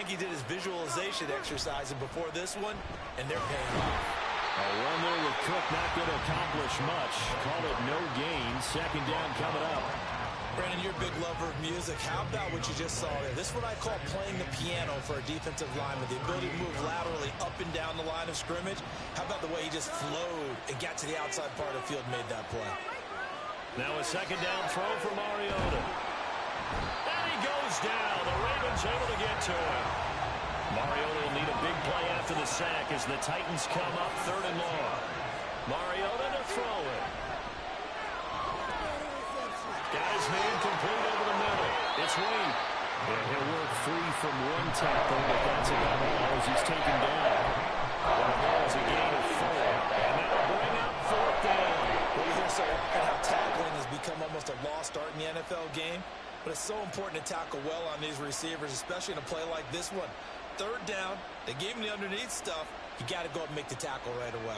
like he did his visualization exercises before this one, and they're paying off. A run there with Cook not going to accomplish much. Call it no gain. Second down coming up. Brandon, you're a big lover of music. How about what you just saw there? This is what I call playing the piano for a defensive lineman. The ability to move laterally up and down the line of scrimmage. How about the way he just flowed and got to the outside part of the field and made that play? Now a second down throw for Mariota. And he goes down. The Ravens able to get to him. Mariota will need a big play after the sack as the Titans come up third and long. Mariota to throw it. Got his man complete over the middle. It's Reed. And he'll work free from one tackle, but that's about all as he's taken down. The ball is a gain of 4. And that'll bring up fourth down. Well, you hear so at how tackling has become almost a lost art in the NFL game. But it's so important to tackle well on these receivers, especially in a play like this one. Third down, they gave him the underneath stuff. You got to go up and make the tackle right away.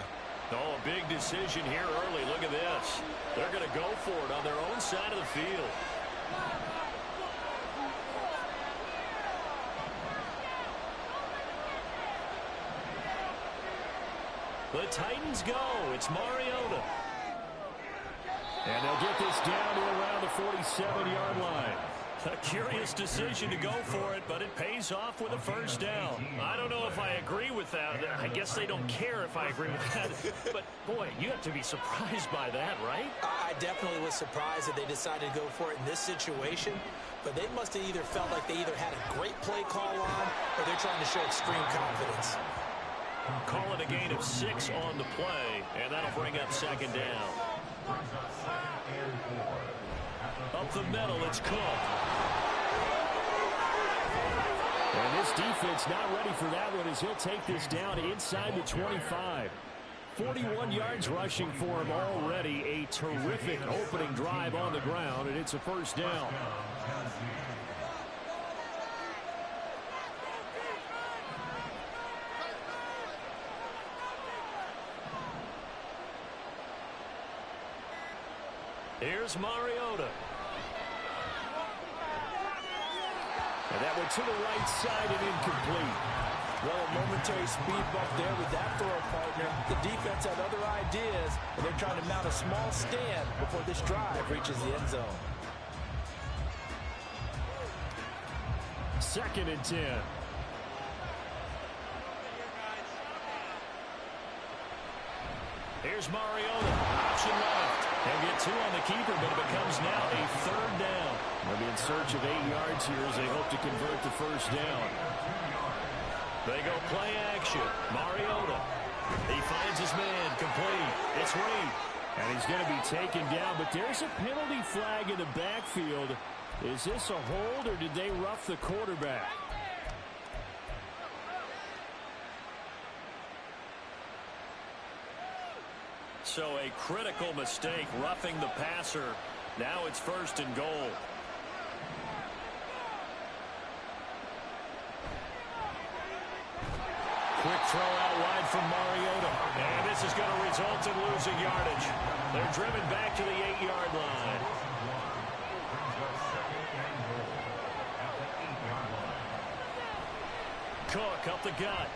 Oh, a big decision here early. Look at this. They're going to go for it on their own side of the field. The Titans go. It's Mariota. And they'll get this down to around the 47-yard line. A curious decision to go for it, but it pays off with a first down. I don't know if I agree with that. I guess they don't care if I agree with that. But, boy, you have to be surprised by that, right? I definitely was surprised that they decided to go for it in this situation. But they must have either felt like they either had a great play call on or they're trying to show extreme confidence. Call it a gain of 6 on the play, and that'll bring up second down. Up the middle, it's Cook. And this defense not ready for that one as he'll take this down inside the 25. 41 yards rushing for him already. A terrific opening drive on the ground, and it's a first down. Here's Mariota. And that went to the right side and incomplete. Well, a momentary speed bump there with that throw partner. The defense had other ideas, and they're trying to mount a small stand before this drive reaches the end zone. Second and 10. Here's Mariota. Option left. They'll get 2 on the keeper, but it becomes now a third down. They'll be in search of 8 yards here as they hope to convert the first down. They go play action. Mariota. He finds his man complete. It's Reed. And he's going to be taken down, but there's a penalty flag in the backfield. Is this a hold, or did they rough the quarterback? So a critical mistake, roughing the passer. Now it's first and goal. Quick throw out wide from Mariota. And this is going to result in losing yardage. They're driven back to the 8-yard line. Cook up the gut.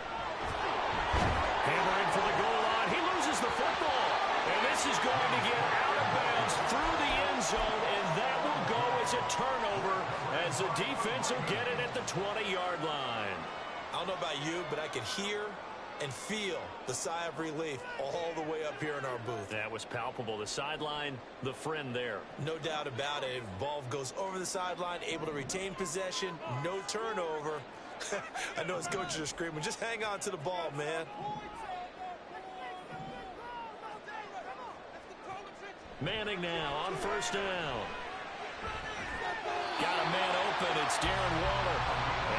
Hammering for the goal line. He loses the football. And this is going to get out of bounds through the end zone, and that will go as a turnover as the defense will get it at the 20-yard line. I don't know about you, but I could hear and feel the sigh of relief all the way up here in our booth. That was palpable. The sideline, the friend there. No doubt about it. Ball goes over the sideline, able to retain possession, no turnover. I know his coaches are screaming, just hang on to the ball, man. Manning now on first down. Got a man open. It's Darren Waller.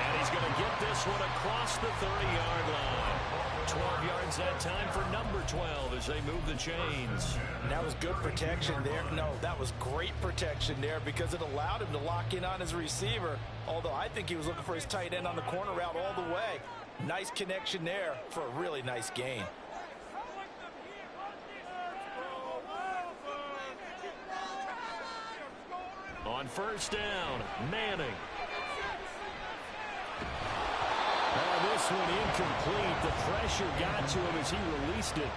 And he's going to get this one across the 30-yard line. 12 yards that time for number 12 as they move the chains. That was good protection there. No, that was great protection there because it allowed him to lock in on his receiver. Although I think he was looking for his tight end on the corner route all the way. Nice connection there for a really nice gain. On first down, Manning. one incomplete. The pressure got to him as he released it.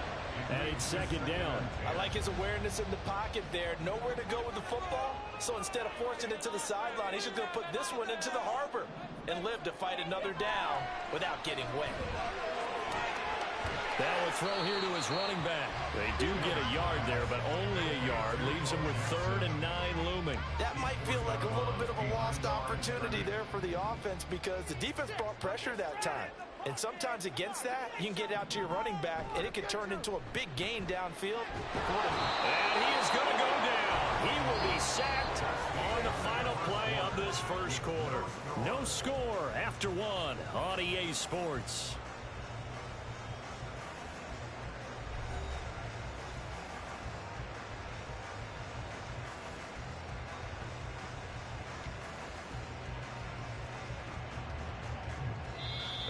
And it's second down. I like his awareness in the pocket there. Nowhere to go with the football. So instead of forcing it to the sideline, he's just going to put this one into the harbor and live to fight another down without getting wet. That will throw here to his running back. They do get a yard there, but only a yard. Leaves him with 3rd and 9 looming. That might feel like a little bit of a lost opportunity there for the offense because the defense brought pressure that time. And sometimes against that, you can get out to your running back, and it can turn into a big gain downfield. And he is going to go down. He will be sacked on the final play of this first quarter. No score after 1 on EA Sports.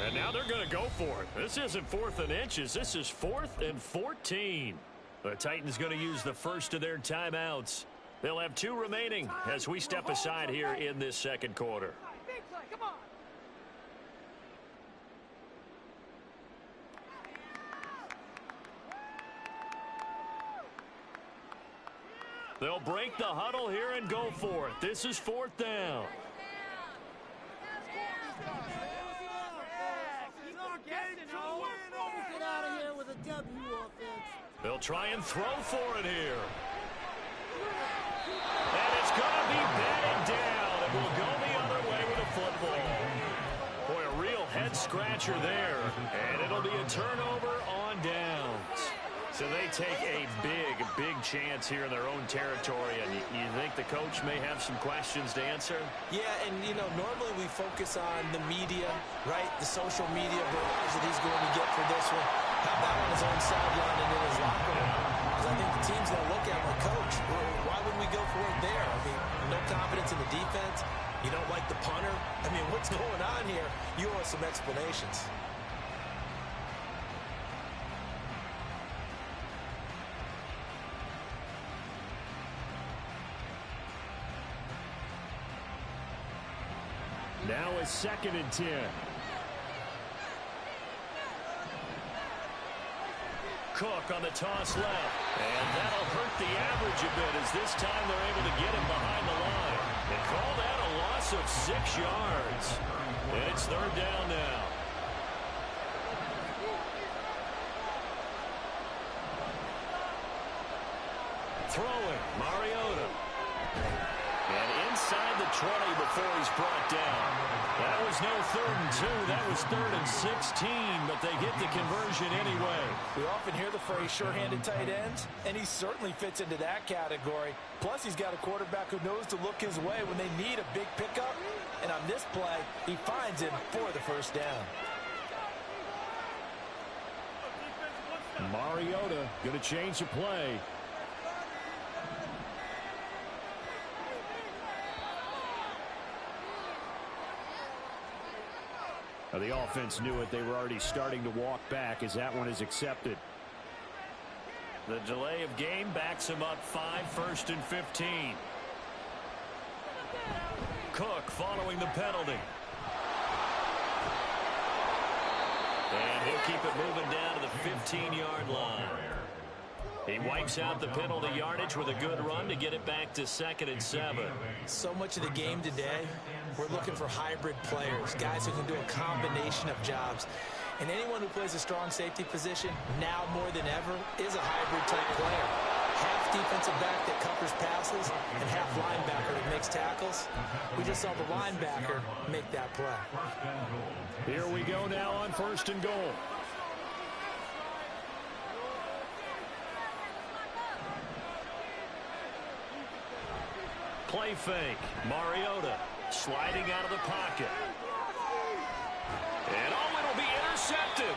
And now they're going to go for it. This isn't 4th and inches. This is 4th and 14. The Titans going to use the first of their timeouts. They'll have 2 remaining as we step aside here in this second quarter. Big play, come on. They'll break the huddle here and go for it. This is 4th down. They'll try and throw for it here. And it's going to be batted down. It will go the other way with a football. Boy, a real head-scratcher there. And it'll be a turnover on downs. So they take a big chance here in their own territory. And you think the coach may have some questions to answer? Yeah, and, you know, normally we focus on the media, right? The social media barrage that he's going to get for this one. How about on his own sideline and in his locker room? Because I think the team's going to look at him like, Coach, why wouldn't we go for it there? I mean, no confidence in the defense. You don't like the punter. I mean, what's going on here? You owe us some explanations. Now it's 2nd and 10. Cook on the toss left. And that'll hurt the average a bit as this time they're able to get him behind the line. They call that a loss of 6 yards. And it's 3rd down now. Throwing, Mariota. And inside the 20 before he's brought down. That was no 3rd and 2. That was 3rd and 16, but they get the conversion anyway. We often hear the phrase sure-handed tight ends, and he certainly fits into that category. Plus, he's got a quarterback who knows to look his way when they need a big pickup. And on this play, he finds him for the first down. Mariota going to change the play. The offense knew it. They were already starting to walk back as that one is accepted. The delay of game backs him up 5, 1st and 15. Cook following the penalty. And he'll keep it moving down to the 15-yard line. He wipes out the penalty yardage with a good run to get it back to 2nd and 7. So much of the game today, we're looking for hybrid players, guys who can do a combination of jobs. And anyone who plays a strong safety position, now more than ever, is a hybrid-type player. Half defensive back that covers passes and half linebacker that makes tackles. We just saw the linebacker make that play. Here we go now on 1st and goal. Play fake. Mariota sliding out of the pocket. And it'll be intercepted.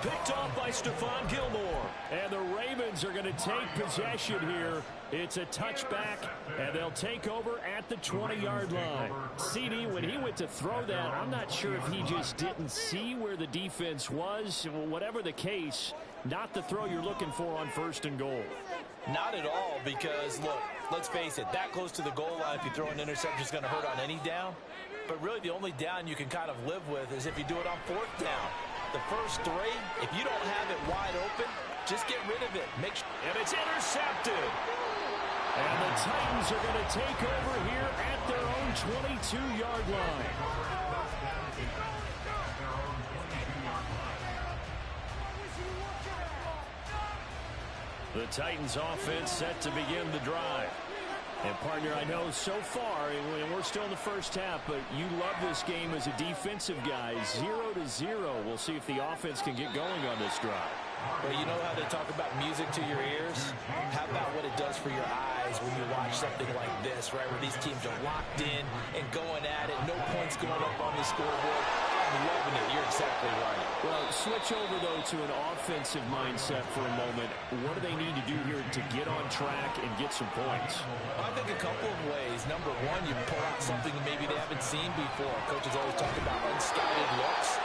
Picked off by Stephon Gilmore. And the Ravens are going to take possession here. It's a touchback, and they'll take over at the 20-yard line. CD, when he went to throw that, I'm not sure if he just didn't see where the defense was. Whatever the case, not the throw you're looking for on 1st and goal. Not at all, because, look, let's face it, that close to the goal line, if you throw an interception, is going to hurt on any down. But really, the only down you can kind of live with is if you do it on 4th down. The first 3, if you don't have it wide open, just get rid of it. And it's intercepted. And the Titans are going to take over here at their own 22-yard line. The Titans offense set to begin the drive. And, partner, I know so far, and we're still in the first half, but you love this game as a defensive guy. 0-0. We'll see if the offense can get going on this drive. Well, you know how they talk about music to your ears? How about what it does for your eyes when you watch something like this, right, where these teams are locked in and going at it, no points going up on the scoreboard. I'm loving it. You're exactly right. Well, switch over, though, to an offensive mindset for a moment. What do they need to do here to get on track and get some points? I think a couple of ways. Number one, you pull out something that maybe they haven't seen before. Coaches always talk about unscouted looks.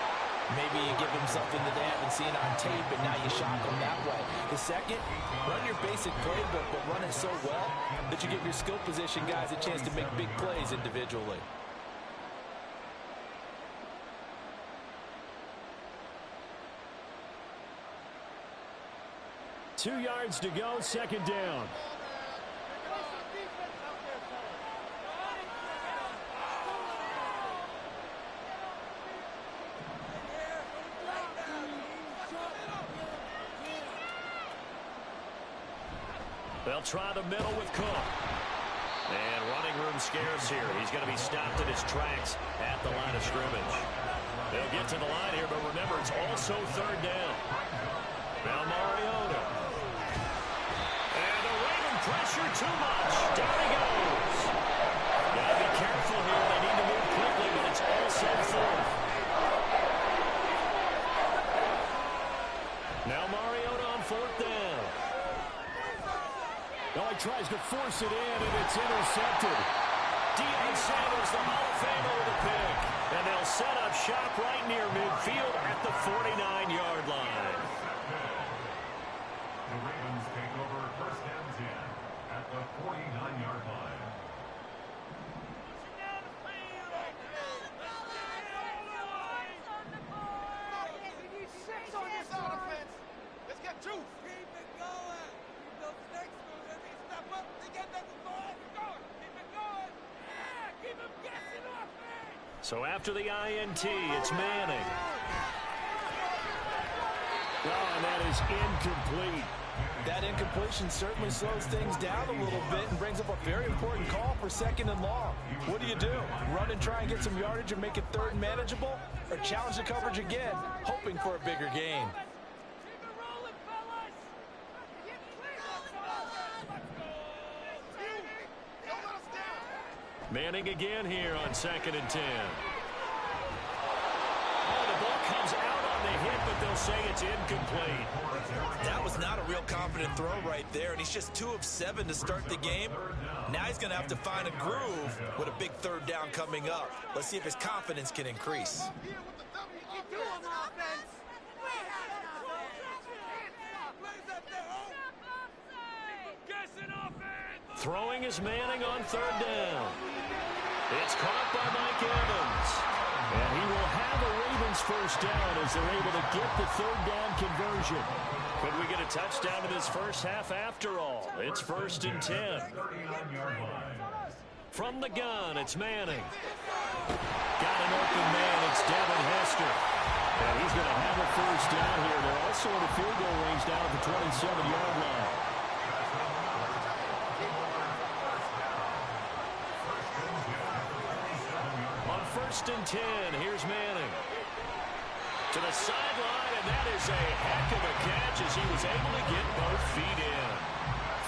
Maybe you give them something that they haven't seen on tape, and now you shock them that way. The second, run your basic playbook, but run it so well that you give your skill position guys a chance to make big plays individually. Two yards to go, 2nd down. They'll try the middle with Cook. And running room scarce here. He's going to be stopped in his tracks at the line of scrimmage. They'll get to the line here, but remember, it's also 3rd down. Now Mariota. And the Raven pressure too much. Down he goes. Got to be careful here. They need to move quickly, but it's also 4th. Now Mariota on 4th down. Oh, he tries to force it in, and it's intercepted. Deion Sanders, the Hall of Famer, with a pick. And they'll set up shop right near midfield at the 49-yard line. The Ravens take over 1st and 10 at the 49-yard line. Let's get juice. Keep it going. Keep those snakes moving. They step up. They get that ball. Keep it going. Yeah, keep them guessing off me. So after the INT, it's Manning. Oh, and that is incomplete. That incompletion certainly slows things down a little bit and brings up a very important call for 2nd and long. What do? Run and try and get some yardage and make it 3rd and manageable? Or challenge the coverage again, hoping for a bigger gain? Keep it rolling, fellas. Don't let us down. Manning again here on 2nd and 10. Oh, the ball comes out on the hit, but they'll say it's incomplete. That was not a real confident throw right there, and he's just 2 of 7 to start the game. Now he's going to have to find a groove with a big 3rd down coming up. Let's see if his confidence can increase. Throwing is Manning on 3rd down. It's caught by Mike Evans. And he will have a Ravens 1st down as they're able to get the 3rd down conversion. Could we get a touchdown in this first half after all? It's 1st and 10. From the gun, it's Manning. Got an open man, it's Devin Hester. And he's going to have a 1st down here. They're also in the field goal range down at the 27-yard line. On 1st and 10, here's Manning. To the sideline, and that is a heck of a catch as he was able to get both feet in.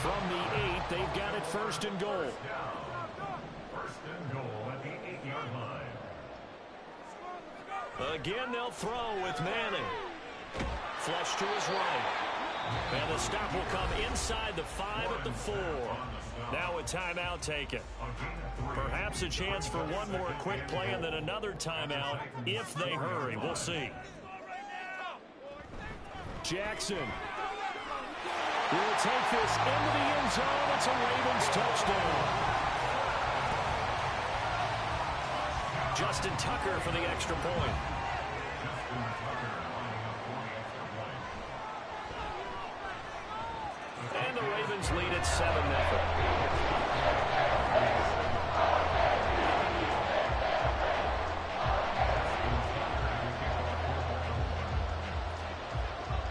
From the 8, they've got it 1st and goal. 1st and goal at the 8-yard line. Again, they'll throw with Manning. flush to his right. And the stop will come inside the 5 at the 4. Now a timeout taken. Perhaps a chance for one more quick play and then another timeout if they hurry. We'll see. Jackson will take this into the end zone. It's a Ravens touchdown. Justin Tucker for the extra point. And the Ravens lead at 7-0.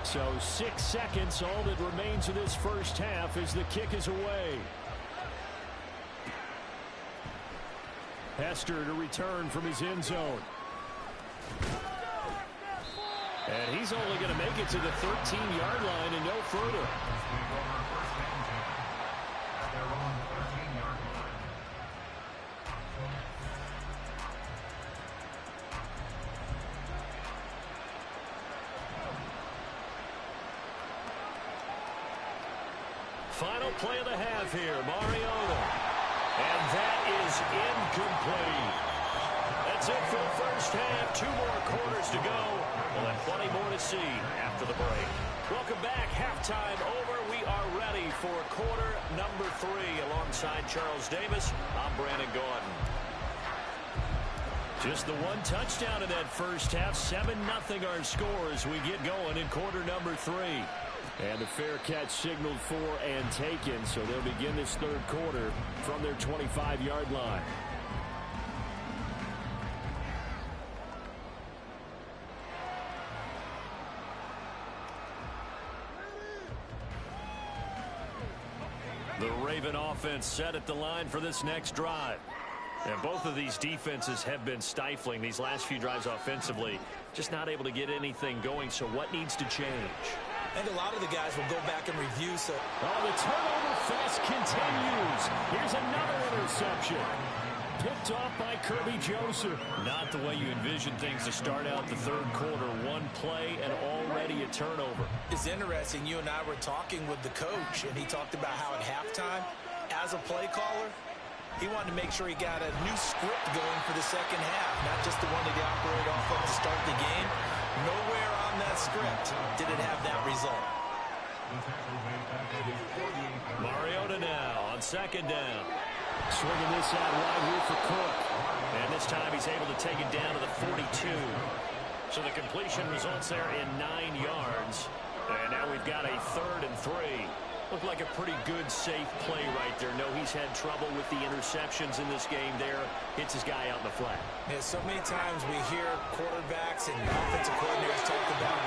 So 6 seconds, all that remains of this first half as the kick is away. Hester to return from his end zone. And he's only going to make it to the 13-yard line and no further. Final play of the half here, Mariota. And that is incomplete. That's it for the first half. 2 more quarters to go. We'll have plenty more to see after the break. Welcome back. Halftime over. We are ready for quarter number 3. Alongside Charles Davis, I'm Brandon Gordon. Just the one touchdown in that first half. 7-0 our score as we get going in quarter number 3. And the fair catch signaled for and taken, so they'll begin this third quarter from their 25-yard line. The Raven offense set at the line for this next drive. And both of these defenses have been stifling these last few drives offensively. Just not able to get anything going, so what needs to change? I think a lot of the guys will go back and review. So, the turnover fest continues. Here's another interception. Picked off by Kirby Joseph. Not the way you envision things to start out the third quarter. One play and already a turnover. It's interesting. You and I were talking with the coach, and he talked about how at halftime, as a play caller, he wanted to make sure he got a new script going for the second half, not just the one that he operated off of to start the game. Nowhere on that script did it have that result. Mariota now on second down. Swinging this out wide here for Cook. And this time he's able to take it down to the 42. So the completion results there in 9 yards. And now we've got a 3rd and 3. Looked like a pretty good, safe play right there. No, he's had trouble with the interceptions in this game there. Hits his guy out in the flat. Yeah, so many times we hear quarterbacks and offensive coordinators talk about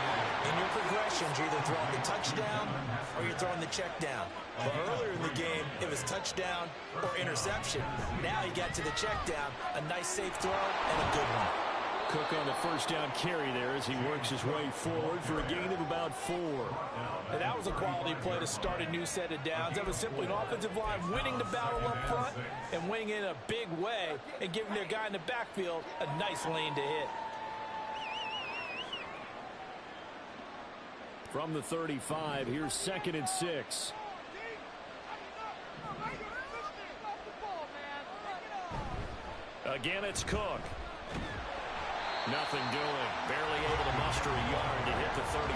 in your progressions, you're either throwing the touchdown or you're throwing the check down. But earlier in the game, it was touchdown or interception. Now he got to the check down, a nice safe throw and a good one. Cook on the first down carry there as he works his way forward for a gain of about 4. And that was a quality play to start a new set of downs. That was simply an offensive line winning the battle up front and winning in a big way and giving their guy in the backfield a nice lane to hit. From the 35, here's 2nd and 6. Again, it's Cook. Nothing doing. Barely able to muster a yard to hit the 35.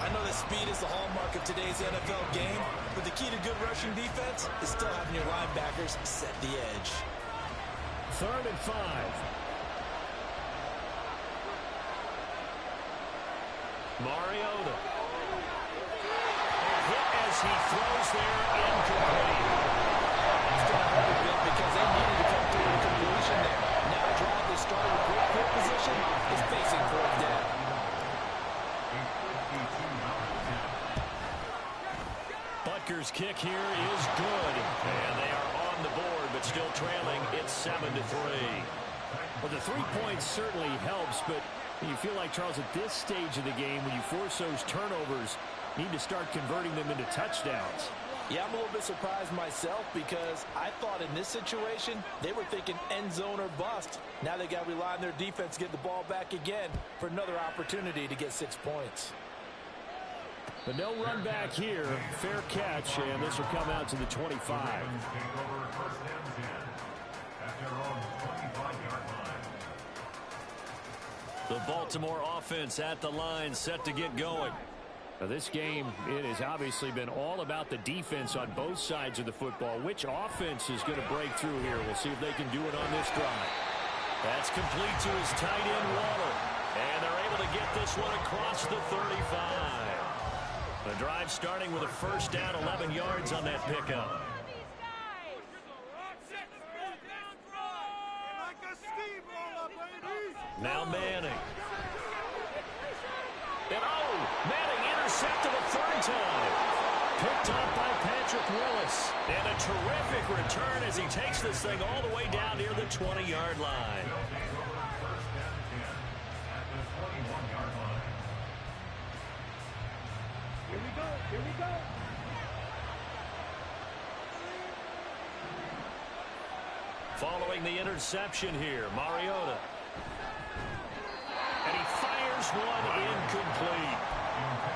I know that speed is the hallmark of today's NFL game, but the key to good rushing defense is still having your linebackers set the edge. 3rd and 5. Mariota. A hit as he throws there, incomplete. Because they needed to come through the completion there. Now a drive that started with great field position is facing 4th down. Butker's kick here is good. And they are on the board, but still trailing. It's 7-3. Well, the 3 points certainly helps, but you feel like, Charles, at this stage of the game, when you force those turnovers, you need to start converting them into touchdowns. Yeah, I'm a little bit surprised myself because I thought in this situation they were thinking end zone or bust. Now they got to rely on their defense to get the ball back again for another opportunity to get 6 points. But no run back here. Fair catch, and this will come out to the 25. The Baltimore offense at the line, set to get going. Now this game, it has obviously been all about the defense on both sides of the football. Which offense is going to break through here? We'll see if they can do it on this drive. That's complete to his tight end, Waller. And they're able to get this one across the 35. The drive starting with a first down, 11 yards on that pickup. Now Manning. And Manning intercepted a third time. Picked up by Patrick Willis. And a terrific return as he takes this thing all the way down near the 20-yard line. Here we go. Following the interception here, Mariota. And he fires one incomplete.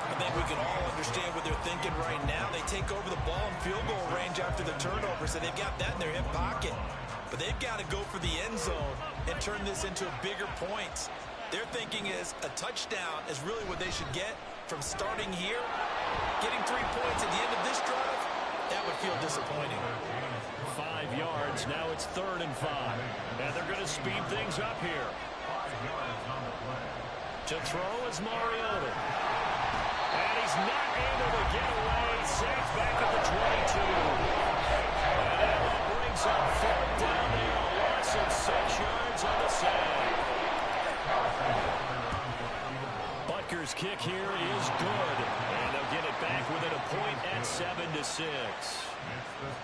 I think we can all understand what they're thinking right now. They take over the ball in field goal range after the turnover, so they've got that in their hip pocket. But they've got to go for the end zone and turn this into bigger points. Their thinking is a touchdown is really what they should get from starting here. Getting 3 points at the end of this drive, that would feel disappointing. 5 yards. Now it's 3rd and 5. And they're going to speed things up here. To throw is Mariota. And he's not able to get away. Safe back at the 22. And that brings up 4th down there. A loss of 6 yards on the save. Butker's kick here is good. And they'll get it back within a point at 7-6.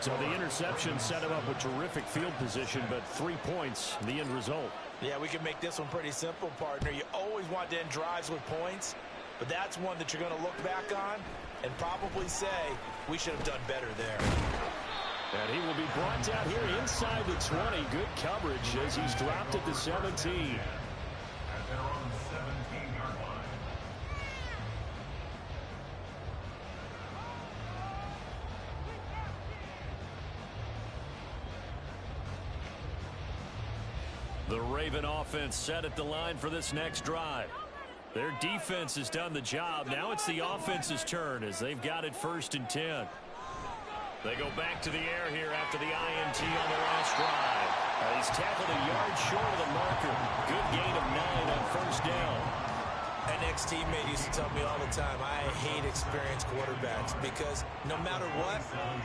So the interception set him up with terrific field position, but 3 points, the end result. Yeah, we can make this one pretty simple, partner. You always want to end drives with points, but that's one that you're going to look back on and probably say, we should have done better there. And he will be brought down here inside the 20. Good coverage as he's dropped at the 17. The Raven offense set at the line for this next drive. Their defense has done the job. Now it's the offense's turn as they've got it 1st and 10. They go back to the air here after the INT on the last drive. He's tackled a yard short of the marker. Good gain of 9 on 1st down. An ex-teammate used to tell me all the time, I hate experienced quarterbacks because no matter what,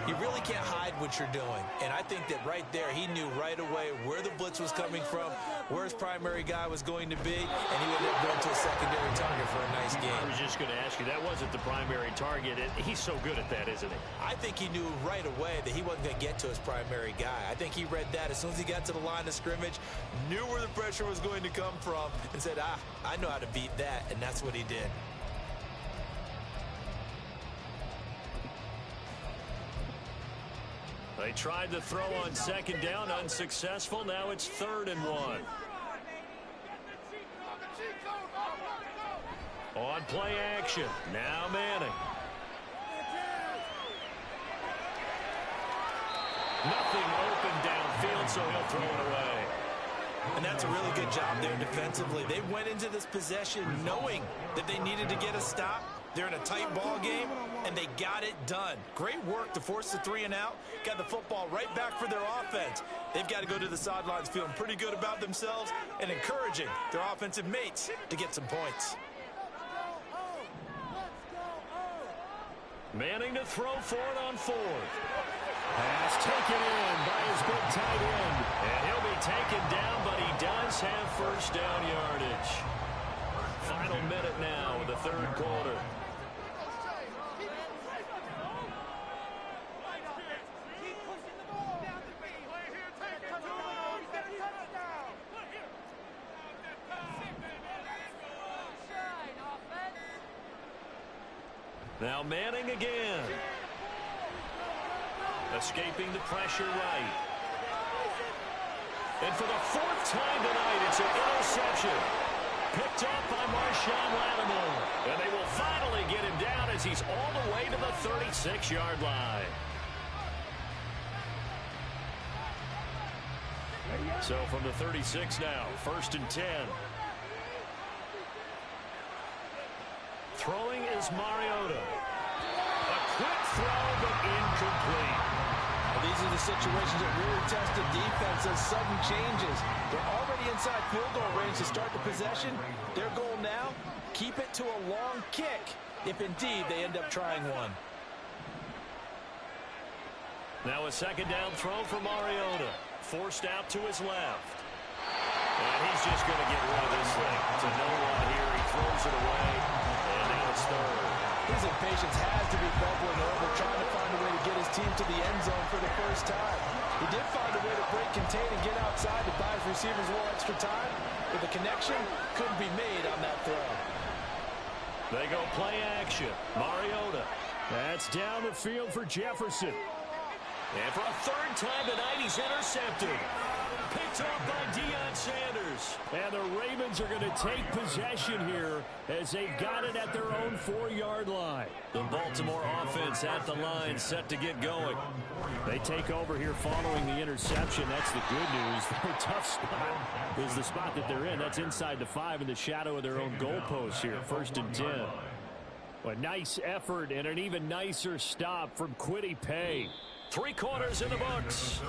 you really can't hide what you're doing. And I think that right there, he knew right away where the blitz was coming from, where his primary guy was going to be, and he would end up going to a secondary target for a nice game. I was just going to ask you, that wasn't the primary target. He's so good at that, isn't he? I think he knew right away that he wasn't going to get to his primary guy. I think he read that as soon as he got to the line of scrimmage, knew where the pressure was going to come from, and said, I know how to beat that. And that's what he did. They tried to throw on 2nd down, unsuccessful. Now it's 3rd and 1. On play action. Now Manning. Nothing open downfield, so he'll throw it away. And that's a really good job there defensively. They went into this possession knowing that they needed to get a stop. They're in a tight ball game, and they got it done. Great work to force the 3 and out. Got the football right back for their offense. They've got to go to the sidelines feeling pretty good about themselves and encouraging their offensive mates to get some points. Manning to throw for it on 4th. Pass taken in by his big tight end. And he'll be taken down, but he does have 1st down yardage. Final minute now of the 3rd quarter. Now Manning again. Escaping the pressure right. And for the fourth time tonight, it's an interception. Picked up by Marshawn Lattimore. And they will finally get him down as he's all the way to the 36-yard line. So from the 36 now, 1st and 10. Throwing is Mariota. A quick throw, but incomplete. Well, these are the situations that really test the defense. Those sudden changes. They're already inside field goal range to start the possession. Their goal now, keep it to a long kick, if indeed they end up trying one. Now a second down throw for Mariota. Forced out to his left. And he's just going to get rid of this thing. It's a no-one here. He throws it away. And now it's third. His impatience has to be bubbling over, trying to find a way to get his team to the end zone for the first time. He did find a way to break, contain, and get outside to buy his receivers a little extra time, but the connection couldn't be made on that throw. They go play action. Mariota. That's down the field for Jefferson. And for a third time tonight, he's intercepted. Picked up by Deion Sanders. And the Ravens are going to take possession here as they've got it at their own 4-yard line. The Baltimore offense at the line, set to get going. They take over here following the interception. That's the good news. Their tough spot is the spot that they're in. That's inside the 5 in the shadow of their own goalpost here. 1st and 10. A nice effort and an even nicer stop from Kwity Paye. 3 quarters in the books.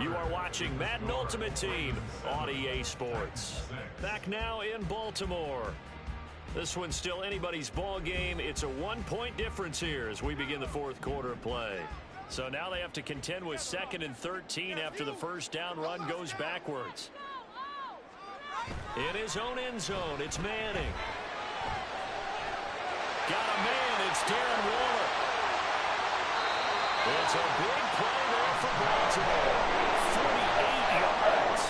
You are watching Madden Ultimate Team on EA Sports. Back now in Baltimore. This one's still anybody's ball game. It's a 1-point difference here as we begin the 4th quarter of play. So now they have to contend with 2nd and 13 after the first down run goes backwards. In his own end zone, it's Manning. Got a man, it's Darren Waller. It's a big play there for Baltimore. 48 yards.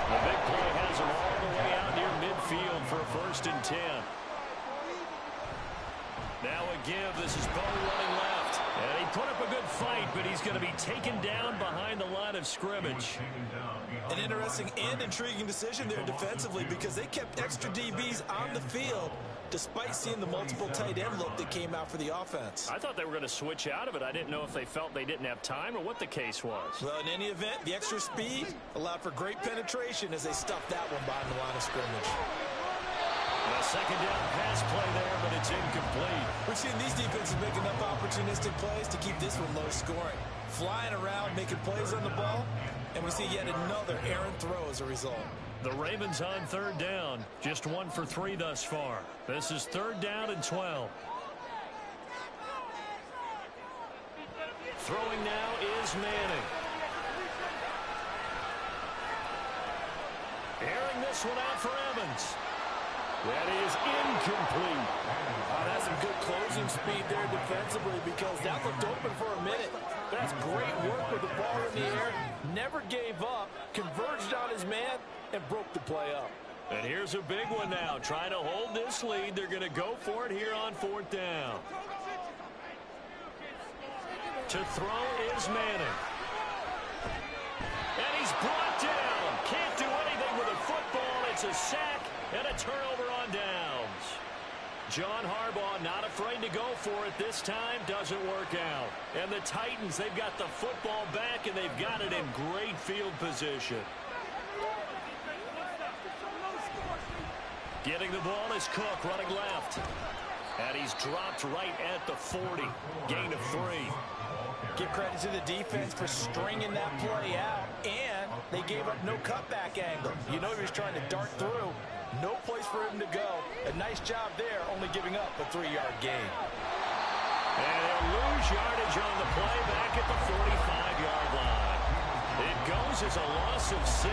The big play has him all the way out near midfield for a 1st and 10. Now a give. This is Bo running left. And he put up a good fight, but he's going to be taken down behind the line of scrimmage. An interesting and intriguing decision there defensively because they kept extra DBs on the field despite seeing the multiple tight end look that came out for the offense. I thought they were going to switch out of it. I didn't know if they felt they didn't have time or what the case was. Well, in any event, the extra speed allowed for great penetration as they stuffed that one behind the line of scrimmage. A second down pass play there, but it's incomplete. We've seen these defenses make enough opportunistic plays to keep this one low scoring. Flying around, making plays on the ball, and we see yet another errant throw as a result. The Ravens on 3rd down. Just 1 for 3 thus far. This is 3rd down and 12. Throwing now is Manning. Airing this one out for Evans. That is incomplete. That's some good closing speed there defensively because that looked open for a minute. That's great work with the ball in the air. Never gave up, converged on his man, and broke the play up. And here's a big one now. Trying to hold this lead. They're going to go for it here on 4th down. To throw is Manning. And he's brought down. Can't do anything with a football. It's a sack and a turnover on downs. John Harbaugh not afraid to go for it this time. Doesn't work out. And the Titans, they've got the football back, and they've got it in great field position. Getting the ball is Cook running left. And he's dropped right at the 40. Gain of 3. Give credit to the defense for stringing that play out, and they gave up no cutback angle. You know he was trying to dart through. No place for him to go. A nice job there, only giving up a 3-yard gain. And he'll lose yardage on the play back at the 45-yard line. It goes as a loss of 6.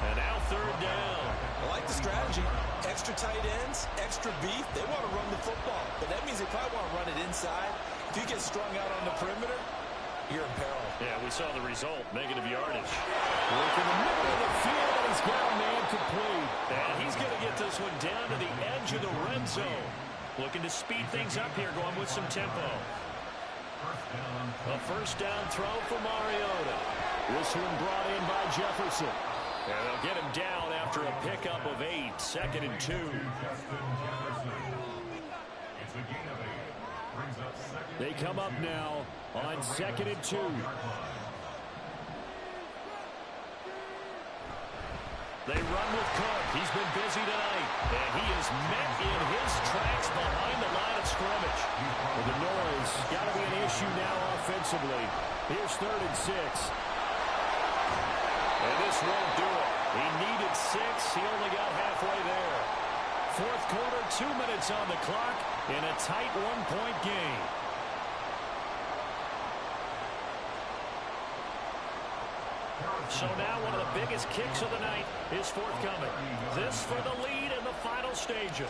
And now 3rd down. I like the strategy. Extra tight ends, extra beef. They want to run the football, but that means they probably want to run it inside. If you get strung out on the perimeter, you're in peril. Yeah, we saw the result. Negative yardage. Look in the middle of the field, and he's got a man complete. And he's going to get this one down to the edge of the red zone. Looking to speed things up here, going with some tempo. A first down throw for Mariota. This one brought in by Jefferson. And they'll get him down after a pickup of 8, 2nd and 2. They come up now on 2nd and 2. They run with Cook. He's been busy tonight. And he is met in his tracks behind the line of scrimmage. Well, the noise got to be an issue now offensively. Here's 3rd and 6. And this won't do it. He needed 6. He only got halfway there. 4th quarter, 2 minutes on the clock in a tight 1-point game. So now one of the biggest kicks of the night is forthcoming. This for the lead in the final stages.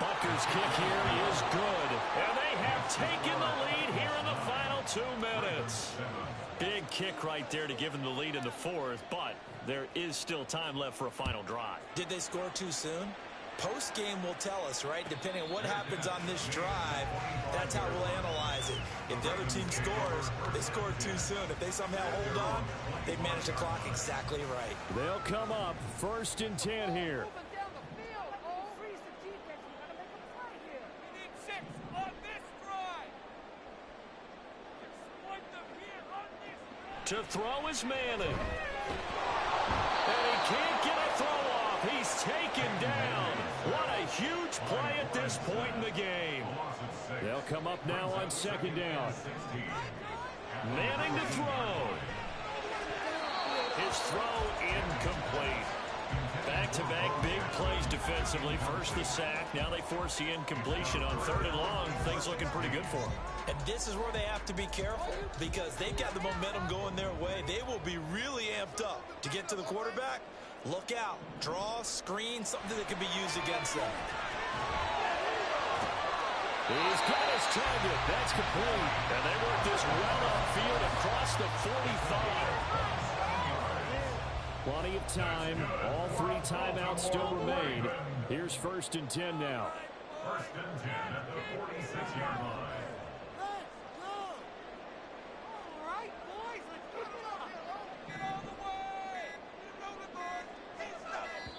Butker's kick here is good. And they have taken the lead here in the final 2 minutes. Big kick right there to give them the lead in the 4th, but there is still time left for a final drive. Did they score too soon? Post-game will tell us, right? Depending on what happens on this drive, that's how we'll analyze it. If the other team scores, they scored too soon. If they somehow hold on, they manage the clock exactly right. They'll come up 1st and 10 here. To throw is Manning. And he can't get a throw off. He's taken down. What a huge play at this point in the game. They'll come up now on 2nd down. Manning to throw. His throw incomplete. Back-to-back big plays defensively. First the sack. Now they force the incompletion on 3rd and long. Things looking pretty good for them. And this is where they have to be careful because they've got the momentum going their way. They will be really amped up to get to the quarterback. Look out. Draw, screen, something that can be used against them. He's got his target. That's complete. And they work this well upfield across the 45. Plenty of time. All 3 timeouts still remain. Here's 1st and 10 now. 1st and 10 at the 46-yard line. Let's go. All right, boys, let's keep it up. Get out of the way. You know the boys. He's nothing.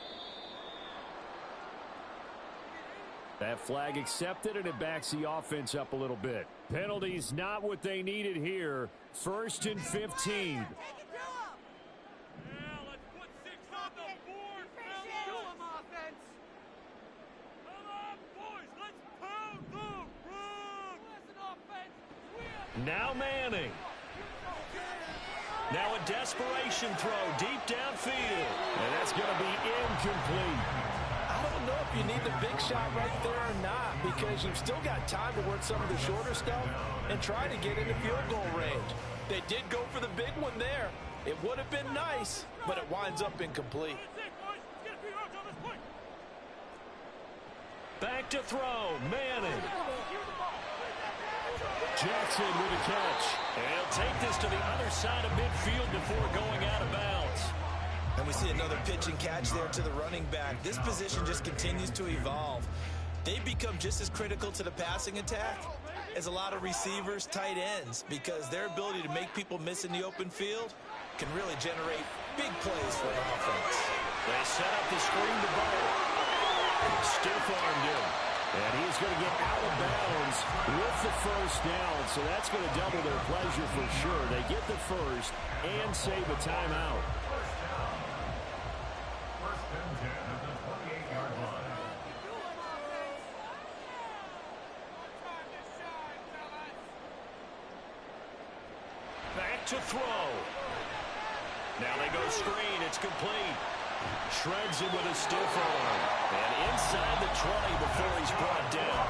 That flag accepted, and it backs the offense up a little bit. Penalties not what they needed here. 1st and 15. Now Manning. Now a desperation throw deep downfield. And that's going to be incomplete. I don't know if you need the big shot right there or not because you've still got time to work some of the shorter stuff and try to get into field goal range. They did go for the big one there. It would have been nice, but it winds up incomplete. Back to throw. Manning. Jackson with a catch. And he'll take this to the other side of midfield before going out of bounds. And we see another pitch and catch there to the running back. This position just continues to evolve. They become just as critical to the passing attack as a lot of receivers, tight ends, because their ability to make people miss in the open field can really generate big plays for an offense. They set up the screen to Bow. Stiff-armed him. And he's going to get out of bounds with the first down. So that's going to double their pleasure for sure. They get the first and save a timeout. 1st and 10 at the 28-yard line. Back to throw. Now they go screen. It's complete. Shreds him with a stiff arm. And inside the 20 before he's brought down.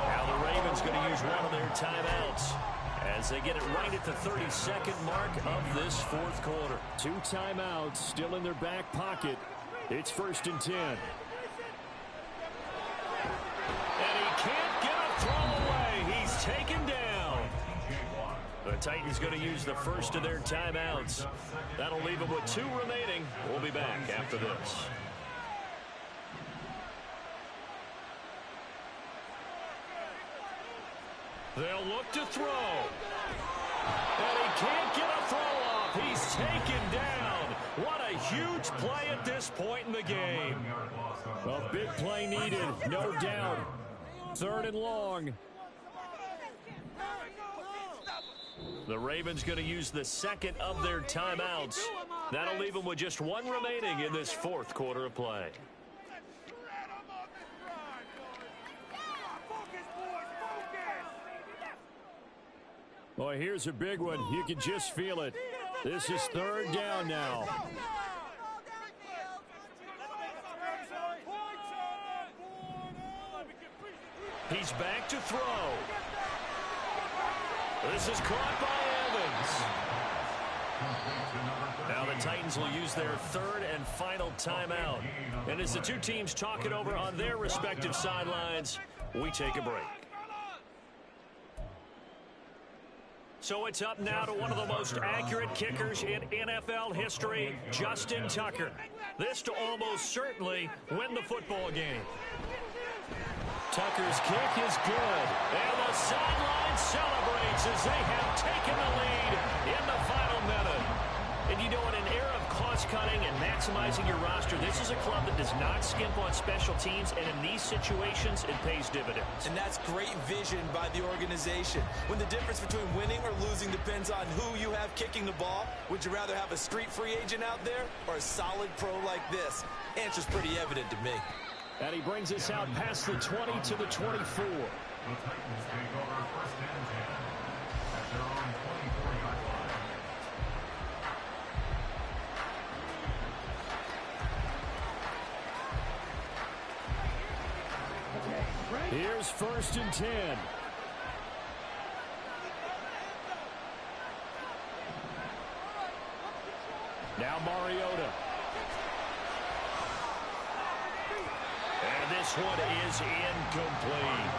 Now the Ravens going to use one of their timeouts as they get it right at the 32nd mark of this 4th quarter. 2 timeouts still in their back pocket. It's 1st and 10. And he can't get a throw away. He's taken down. The Titans going to use the first of their timeouts. That'll leave them with 2 remaining. We'll be back after this. They'll look to throw. And he can't get a throw off. He's taken down. What a huge play at this point in the game. A big play needed, no doubt. 3rd and long. The Ravens going to use the second of their timeouts. That'll leave them with just one remaining in this 4th quarter of play. Boy, here's a big one. You can just feel it. This is 3rd down now. He's back to throw. This is caught by Evans. Now the Titans will use their 3rd and final timeout. And as the two teams talk it over on their respective sidelines, we take a break. So it's up now to one of the most accurate kickers in NFL history, Justin Tucker. This to almost certainly win the football game. Tucker's kick is good. And the sideline celebrates as they have taken the lead in the final minute. And you know, in an era of cost-cutting and maximizing your roster, this is a club that does not skimp on special teams, and in these situations, it pays dividends. And that's great vision by the organization. When the difference between winning or losing depends on who you have kicking the ball, would you rather have a street free agent out there or a solid pro like this? Answer's pretty evident to me. And he brings us out past the 20 to the 24. The Titans take over 1st and 10 at their own 24-yard line. Here's 1st and 10. Now Mariota. And this one is incomplete.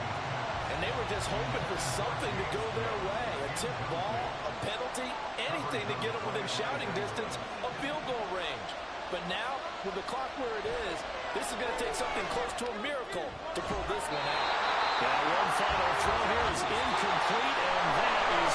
And they were just hoping for something to go their way. A tip ball, a penalty, anything to get them within shouting distance of field goal range. But now, with the clock where it is, this is going to take something close to a miracle to pull this one out. That one final throw here is incomplete, and that is